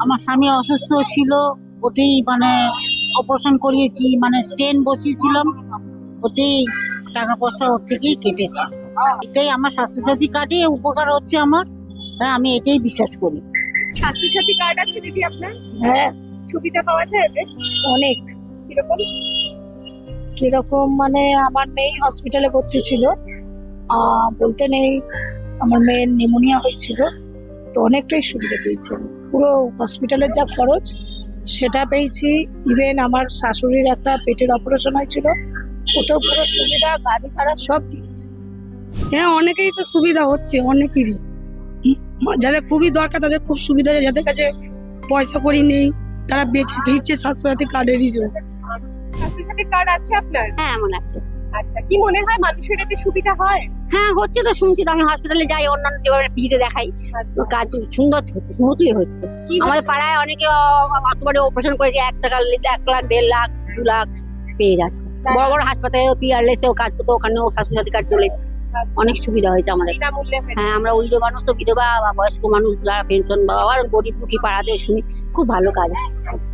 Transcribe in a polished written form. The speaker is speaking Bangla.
আমার স্বামী অসুস্থ ছিল, ওতেই মানে অপারেশন করিয়েছি, মানে স্টেন বসিয়েছিলাম, ওতেই টাকা পয়সা ওর থেকেই কেটেছে। এটাই আমার স্বাস্থ্যসাথী কার্ডে উপকার হচ্ছে আমার, হ্যাঁ আমি এটাই বিশ্বাস করি। স্বাস্থ্যসাথী কার্ড আছে দিদি আপনার? হ্যাঁ, সুবিধা পাওয়া যায় এতে? অনেক। কিরকম? কিরকম মানে আমার মেয়ে হসপিটালে ভর্তি ছিল, বলতে নেই, আমার মেয়ের নিউমোনিয়া হয়েছিল, তো অনেকটাই সুবিধা পেয়েছি আমি। পুরো হসপিটালের যা খরচ সেটা পেয়েছি। ইভেন আমার শাশুড়ির একটা পেটের অপারেশন হয়েছিল, ওতেও পুরো সুবিধা, গাড়ি ভাড়া সব দিয়েছে। হ্যাঁ, অনেকেই তো সুবিধা হচ্ছে, অনেকেরই। যাদের খুবই দরকার তাদের খুব সুবিধা হচ্ছে, যাদের কাছে পয়সা করি নেই তারা বেঁচে ফিরছে স্বাস্থ্যসাথী কার্ডেরই জন্য। স্বাস্থ্যসাথী কার্ড আছে আপনার? হ্যাঁ এমন আছে। আচ্ছা, কি মনে হয় মানুষের এতে সুবিধা হয়? হ্যাঁ হচ্ছে তো, শুনছি তো, আমি হসপিটালে যাই, অন্যান্য পিজিতে দেখাই, তো কাজ সুন্দর হচ্ছে, স্মুথলি হচ্ছে। কি আমাদের পাড়ায় অনেকে অতবারে অপারেশন করেছে, 1 লাখ, 1.5 লাখ 2 লাখ পেয়ে যাচ্ছে। বড় বড় হাসপাতালে পিআরএসেও কাজ করতো, ওখানেও স্বাস্থ্যসাথী কার্ড চলে এসেছে, অনেক সুবিধা হয়েছে আমাদের। বিনামূল্যে হ্যাঁ, আমরা উইডো মানুষ তো, বিধবা বা বয়স্ক মানুষ যারা পেনশন বা আবার গরিব দুঃখী পাড়াতে শুনি, খুব ভালো কাজ হচ্ছে।